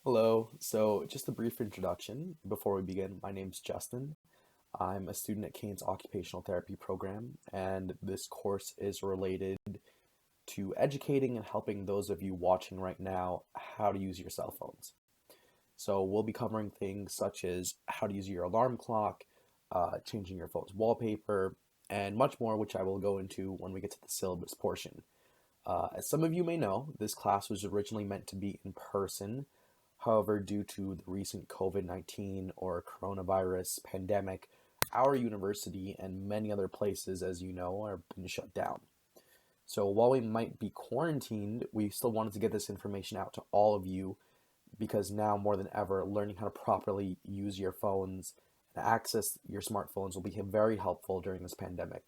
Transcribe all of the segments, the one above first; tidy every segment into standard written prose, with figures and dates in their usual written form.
Hello. So, just a brief introduction before we begin. My name's Justin. I'm a student at Kean's Occupational Therapy program, and this course is related to educating and helping those of you watching right now how to use your cell phones. So, we'll be covering things such as how to use your alarm clock, changing your phone's wallpaper, and much more, which I will go into when we get to the syllabus portion. As some of you may know, this class was originally meant to be in person. However, due to the recent COVID-19 or coronavirus pandemic, our university and many other places, as you know, are being shut down. So while we might be quarantined, we still wanted to get this information out to all of you because now more than ever, learning how to properly use your phones and access your smartphones will be very helpful during this pandemic.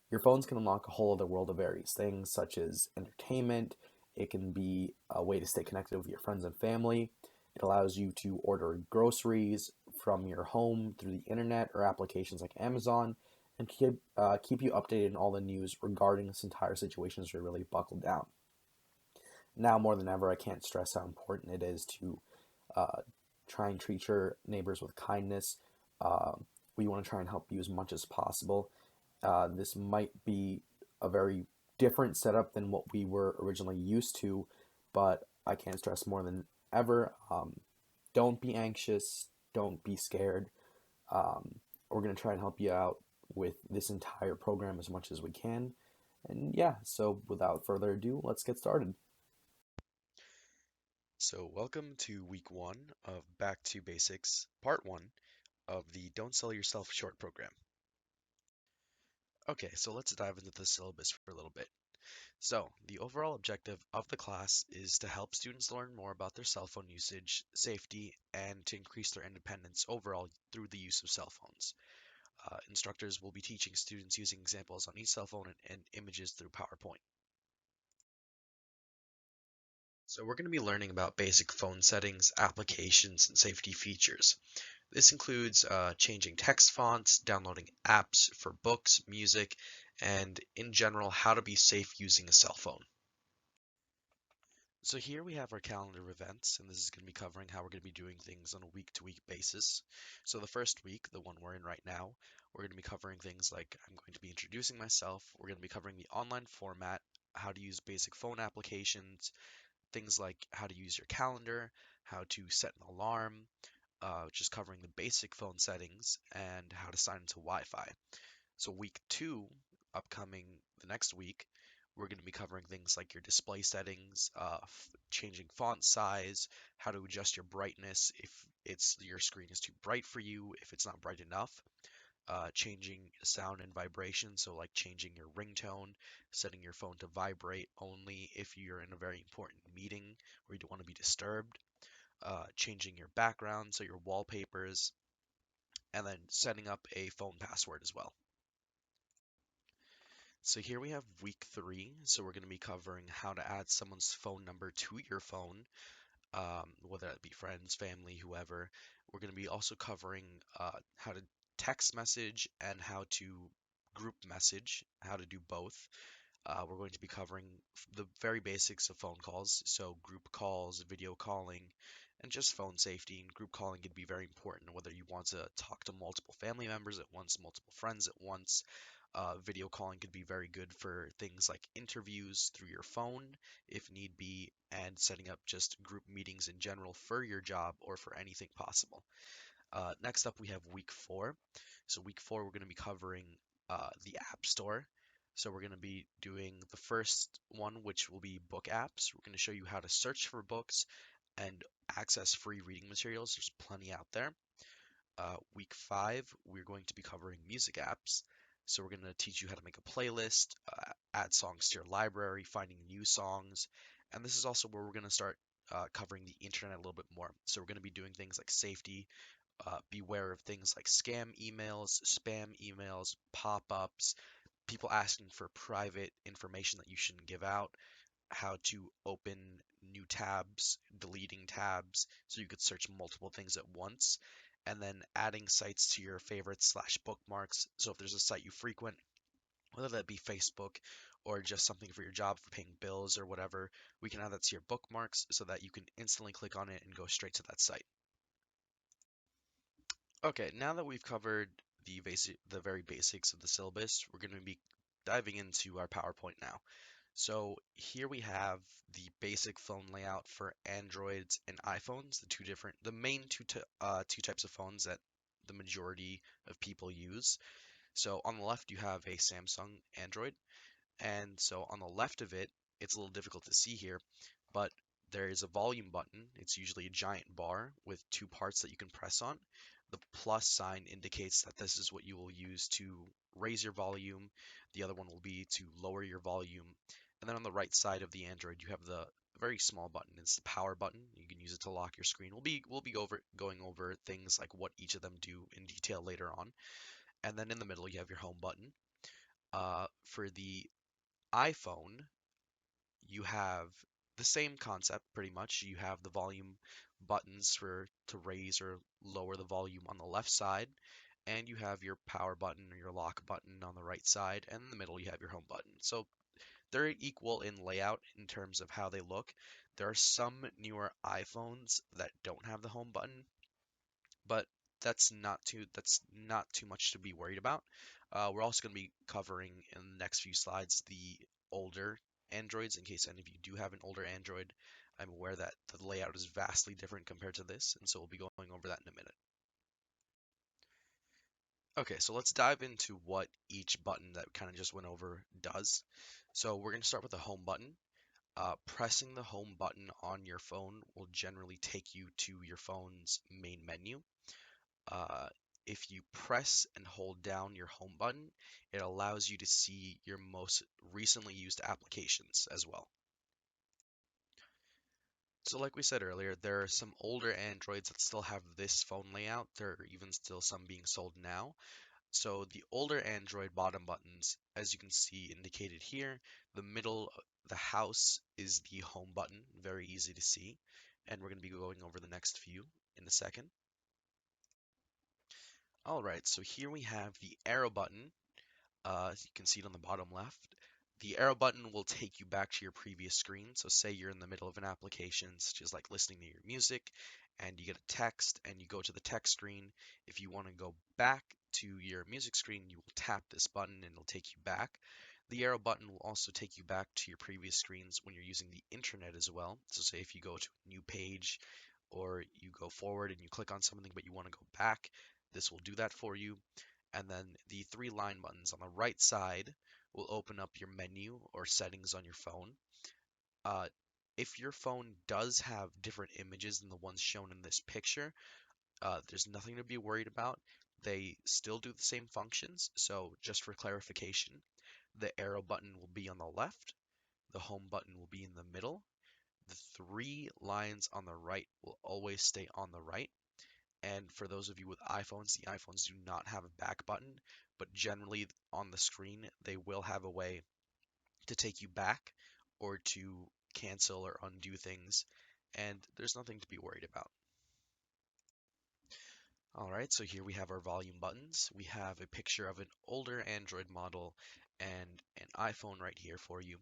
Your phones can unlock a whole other world of various things, such as entertainment. It can be a way to stay connected with your friends and family. It allows you to order groceries from your home through the internet or applications like Amazon, and keep you updated on all the news regarding this entire situation as we really buckle down. Now more than ever, I can't stress how important it is to uh, try and treat your neighbors with kindness. Uh, we want to try and help you as much as possible. This might be a very different setup than what we were originally used to, but I can't stress more than ever. Don't be anxious. Don't be scared. Um, we're going to try and help you out with this entire program as much as we can. And yeah, so without further ado, let's get started. So, welcome to week one of Back to Basics, part one of the Don't Sell Yourself Short program. Okay, so let's dive into the syllabus for a little bit. So, the overall objective of the class is to help students learn more about their cell phone usage, safety, and to increase their independence overall through the use of cell phones. Instructors will be teaching students using examples on each cell phone and images through PowerPoint. So, we're going to be learning about basic phone settings, applications, and safety features. This includes changing text fonts, downloading apps for books, music, and in general, how to be safe using a cell phone. So here we have our calendar of events, and this is going to be covering how we're going to be doing things on a week-to-week basis. So the first week, the one we're in right now, we're going to be covering things like I'm going to be introducing myself, we're going to be covering the online format, how to use basic phone applications, things like how to use your calendar, how to set an alarm, just covering the basic phone settings and how to sign into Wi-Fi. So week two, upcoming the next week, we're going to be covering things like your display settings, changing font size, how to adjust your brightness if your screen is too bright for you, if it's not bright enough, changing sound and vibration, so like changing your ringtone, setting your phone to vibrate only if you're in a very important meeting where you don't want to be disturbed, changing your background, so your wallpapers, and then setting up a phone password as well. So here we have week three. So we're going to be covering how to add someone's phone number to your phone, whether that be friends, family, whoever. We're going to be also covering how to text message and how to group message, how to do both. We're going to be covering the very basics of phone calls, so group calls, video calling, and just phone safety. And group calling can be very important, whether you want to talk to multiple family members at once, multiple friends at once. Video calling could be very good for things like interviews through your phone, if need be, and setting up just group meetings in general for your job or for anything possible. Next up, we have week four. So, week four, we're going to be covering the App Store. So, we're going to be doing the first one, which will be book apps. We're going to show you how to search for books and access free reading materials. There's plenty out there. Week five, we're going to be covering music apps. So, we're going to teach you how to make a playlist, add songs to your library, finding new songs. And this is also where we're going to start covering the internet a little bit more. So, we're going to be doing things like safety, beware of things like scam emails, spam emails, pop-ups, people asking for private information that you shouldn't give out, how to open new tabs, deleting tabs, so you could search multiple things at once, and then adding sites to your favorites slash bookmarks. So if there's a site you frequent, whether that be Facebook or just something for your job, for paying bills or whatever. We can add that to your bookmarks so that you can instantly click on it and go straight to that site. Okay, now that we've covered the very basics of the syllabus, we're going to be diving into our PowerPoint now. So here we have the basic phone layout for Androids and iPhones, the main two types of phones that the majority of people use. So on the left you have a Samsung Android, and so on the left of it, it's a little difficult to see here, but there is a volume button. It's usually a giant bar with two parts that you can press on. The plus sign indicates that this is what you will use to raise your volume. The other one will be to lower your volume. And then on the right side of the Android, you have the very small button. It's the power button. You can use it to lock your screen. We'll be going over things like what each of them do in detail later on. And then in the middle, you have your home button. For the iPhone, you have the same concept pretty much. You have the volume buttons for to raise or lower the volume on the left side, and you have your power button or your lock button on the right side, and in the middle you have your home button. So they're equal in layout in terms of how they look. There are some newer iPhones that don't have the home button, but that's not too much to be worried about. We're also going to be covering in the next few slides the older Androids in case any of you do have an older Android. I'm aware that the layout is vastly different compared to this, and so we'll be going over that in a minute. Okay, so let's dive into what each button that we kind of just went over does. So we're going to start with the home button. Pressing the home button on your phone will generally take you to your phone's main menu. Uh, if you press and hold down your home button, it allows you to see your most recently used applications as well. So like we said earlier, there are some older Androids that still have this phone layout. There are even still some being sold now. So the older Android bottom buttons, as you can see indicated here, the middle, the house is the home button, very easy to see. And we're going to be going over the next few in a second. All right, so here we have the arrow button. As you can see it on the bottom left. The arrow button will take you back to your previous screen. So say you're in the middle of an application, such as like listening to your music, and you get a text and you go to the text screen. If you want to go back to your music screen, you will tap this button and it'll take you back. The arrow button will also take you back to your previous screens when you're using the internet as well. So say if you go to a new page or you go forward and you click on something but you want to go back, this will do that for you. And then the three line buttons on the right side will open up your menu or settings on your phone. Uh, if your phone does have different images than the ones shown in this picture, there's nothing to be worried about. They still do the same functions. So just for clarification, the arrow button will be on the left, the home button will be in the middle, the three lines on the right will always stay on the right. And for those of you with iPhones, the iPhones do not have a back button, but generally on the screen, they will have a way to take you back or to cancel or undo things. And there's nothing to be worried about. All right, so here we have our volume buttons. We have a picture of an older Android model and an iPhone right here for you.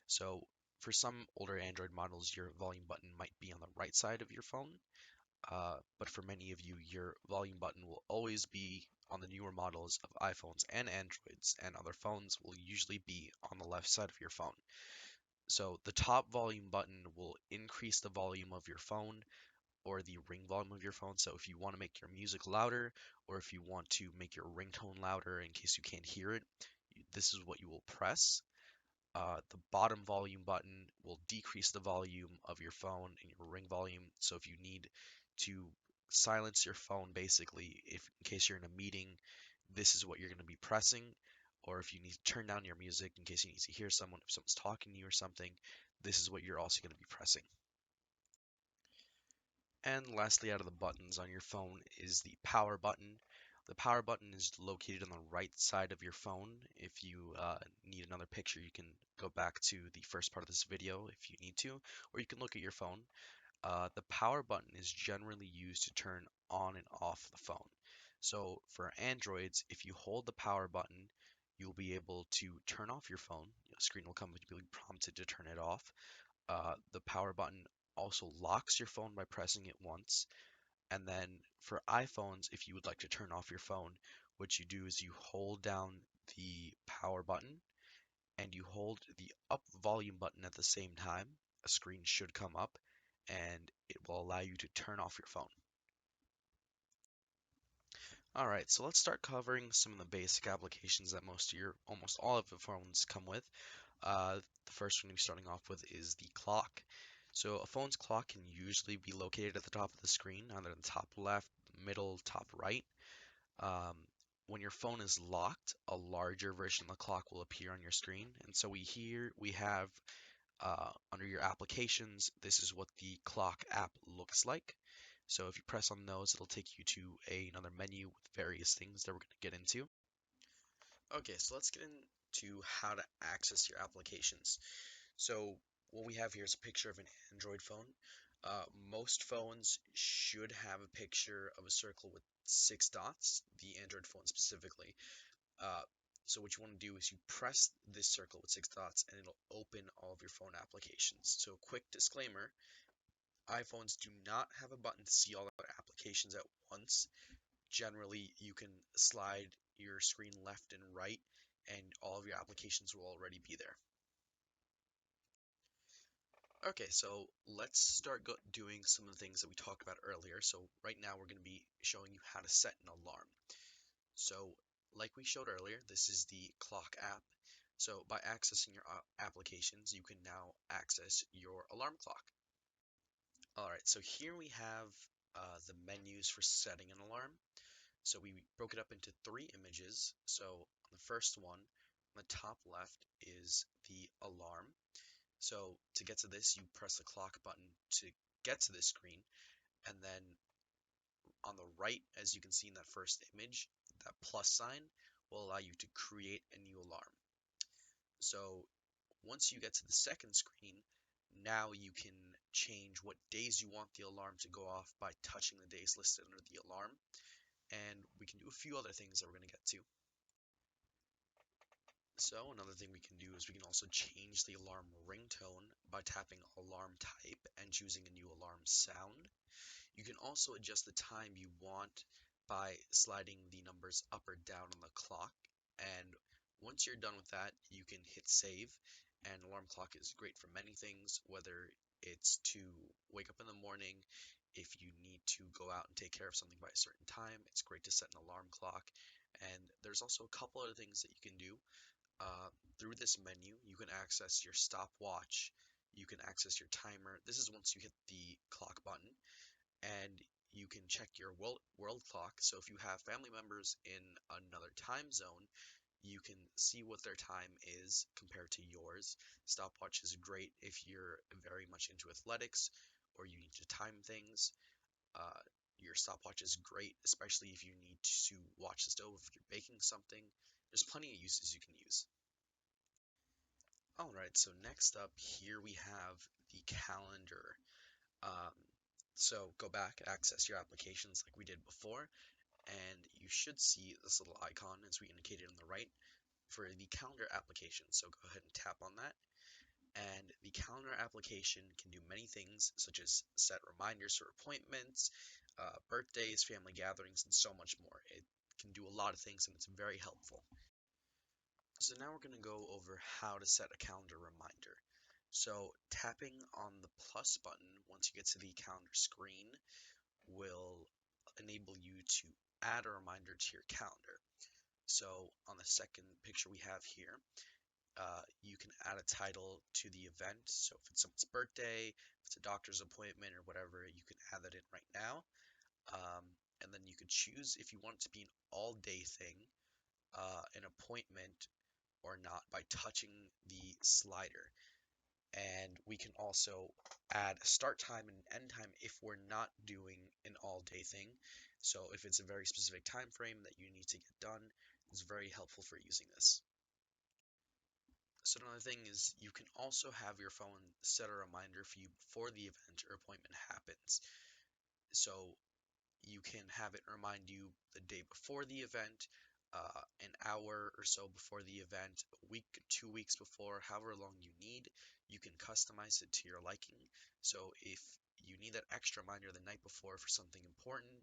So for some older Android models, your volume button might be on the right side of your phone. But for many of you, your volume button will always be on the newer models of iPhones and Androids, and other phones will usually be on the left side of your phone. So the top volume button will increase the volume of your phone or the ring volume of your phone. So if you want to make your music louder or if you want to make your ringtone louder in case you can't hear it, this is what you will press. The bottom volume button will decrease the volume of your phone and your ring volume. So if you need to silence your phone, basically, if in case you're in a meeting, this is what you're going to be pressing. Or if you need to turn down your music in case you need to hear someone, if someone's talking to you or something, this is what you're also going to be pressing. And lastly, out of the buttons on your phone is the power button. The power button is located on the right side of your phone. If you need another picture, you can go back to the first part of this video if you need to, or you can look at your phone. The power button is generally used to turn on and off the phone. So for Androids, if you hold the power button, you'll be able to turn off your phone. The screen will come and you'll be prompted to turn it off. The power button also locks your phone by pressing it once. And then for iPhones, if you would like to turn off your phone, what you do is you hold down the power button and you hold the up volume button at the same time. A screen should come up and it will allow you to turn off your phone. All right, so let's start covering some of the basic applications that almost all of the phones come with. The first one we're starting off with is the clock. So a phone's clock can usually be located at the top of the screen, either in the top left, middle, top right. Um, when your phone is locked, a larger version of the clock will appear on your screen. And so we have under your applications, this is what the clock app looks like. So if you press on those, it'll take you to another menu with various things that we're going to get into. Okay, so let's get into how to access your applications. So what we have here is a picture of an Android phone. Most phones should have a picture of a circle with 6 dots, the Android phone specifically. Uh, so what you want to do is you press this circle with 6 dots and it'll open all of your phone applications. So quick disclaimer, iPhones do not have a button to see all of their applications at once. Generally, you can slide your screen left and right and all of your applications will already be there. Okay, so let's start doing some of the things that we talked about earlier. So right now we're going to be showing you how to set an alarm. So like we showed earlier, this is the clock app. So by accessing your applications, you can now access your alarm clock. All right, so here we have the menus for setting an alarm. So we broke it up into 3 images. So on the first one, on the top left is the alarm. So to get to this, you press the clock button to get to this screen, and then on the right, as you can see in that first image, that plus sign will allow you to create a new alarm. So once you get to the second screen, now you can change what days you want the alarm to go off by touching the days listed under the alarm. And we can do a few other things that we're going to get to. So another thing we can do is we can also change the alarm ringtone by tapping alarm type and choosing a new alarm sound. You can also adjust the time you want by sliding the numbers up or down on the clock. And once you're done with that, you can hit save. And alarm clock is great for many things, whether it's to wake up in the morning, if you need to go out and take care of something by a certain time, it's great to set an alarm clock. And there's also a couple other things that you can do. Through this menu, you can access your stopwatch, you can access your timer. This is once you hit the clock button, and you can check your world clock. So if you have family members in another time zone, you can see what their time is compared to yours. Stopwatch is great if you're very much into athletics or you need to time things. Uh, your stopwatch is great, especially if you need to watch the stove if you're baking something. There's plenty of uses you can use. All right, so next up here we have the calendar. Um, so go back, access your applications like we did before, and you should see this little icon as we indicated on the right for the calendar application. So go ahead and tap on that. And the calendar application can do many things, such as set reminders for appointments, birthdays, family gatherings, and so much more. It can do a lot of things and it's very helpful. So now we're going to go over how to set a calendar reminder. So tapping on the plus button once you get to the calendar screen will enable you to add a reminder to your calendar. So on the second picture we have here, you can add a title to the event. So if it's someone's birthday, if it's a doctor's appointment or whatever, you can add that in right now. And then you could choose if you want it to be an all-day thing, an appointment, or not by touching the slider. And we can also add a start time and an end time if we're not doing an all-day thing. So if it's a very specific time frame that you need to get done, it's very helpful for using this. So another thing is you can also have your phone set a reminder for you before the event or appointment happens. So you can have it remind you the day before the event, an hour or so before the event, a week, 2 weeks before, however long you need. You can customize it to your liking. So if you need that extra reminder the night before for something important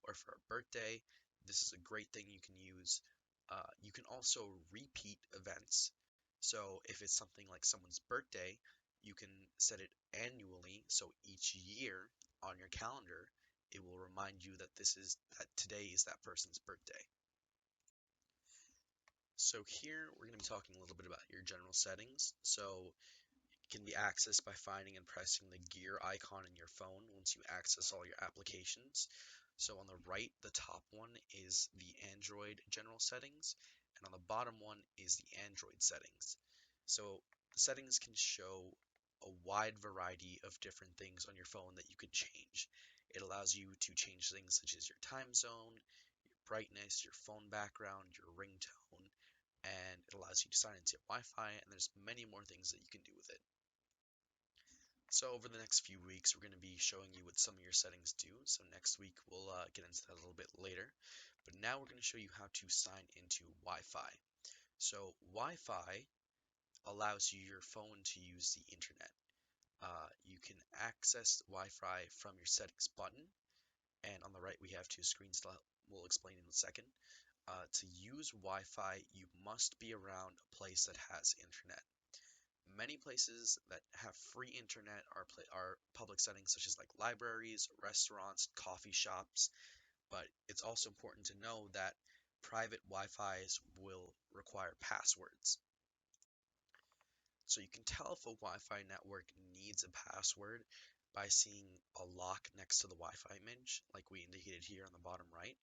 or for a birthday, this is a great thing you can use. You can also repeat events. So if it's something like someone's birthday, you can set it annually. So each year on your calendar, it will remind you that today is that person's birthday. So here we're going to be talking a little bit about your general settings. So it can be accessed by finding and pressing the gear icon in your phone once you access all your applications. So on the right, the top one is the Android general settings, and on the bottom one is the Android settings. So the settings can show a wide variety of different things on your phone that you could change. It allows you to change things such as your time zone, your brightness, your phone background, your ringtone, and it allows you to sign into your Wi-Fi, and there's many more things that you can do with it. So over the next few weeks, we're going to be showing you what some of your settings do. So next week, we'll get into that a little bit later. But now we're going to show you how to sign into Wi-Fi. So Wi-Fi allows your phone to use the internet. You can access Wi-Fi from your settings button. And on the right, we have two screens that we'll explain in a second. To use Wi-Fi, you must be around a place that has internet. Many places that have free internet are public settings such as like libraries, restaurants, coffee shops, but it's also important to know that private Wi-Fis will require passwords. So you can tell if a Wi-Fi network needs a password by seeing a lock next to the Wi-Fi image, like we indicated here on the bottom right.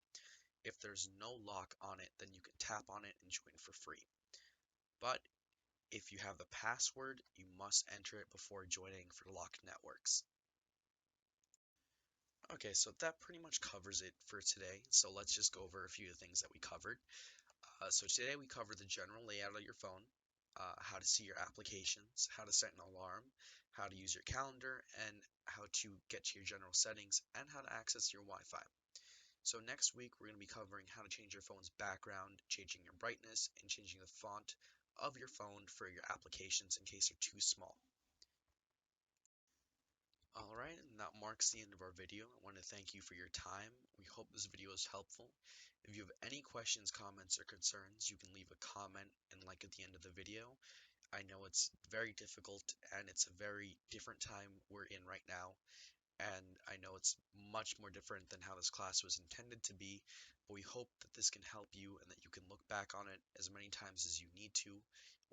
If there's no lock on it, then you can tap on it and join for free. But if you have the password, you must enter it before joining for locked networks. Okay, so that pretty much covers it for today. So let's just go over a few of the things that we covered. So today we covered the general layout of your phone, how to see your applications, how to set an alarm, how to use your calendar, and how to get to your general settings, and how to access your Wi-Fi. So next week, we're going to be covering how to change your phone's background, changing your brightness, and changing the font of your phone for your applications in case they're too small. Alright, and that marks the end of our video. I want to thank you for your time. We hope this video is helpful. If you have any questions, comments, or concerns, you can leave a comment and like at the end of the video. I know it's very difficult and it's a very different time we're in right now. And I know it's much more different than how this class was intended to be, but we hope that this can help you and that you can look back on it as many times as you need to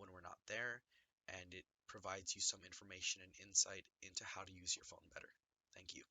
when we're not there, and it provides you some information and insight into how to use your phone better. Thank you.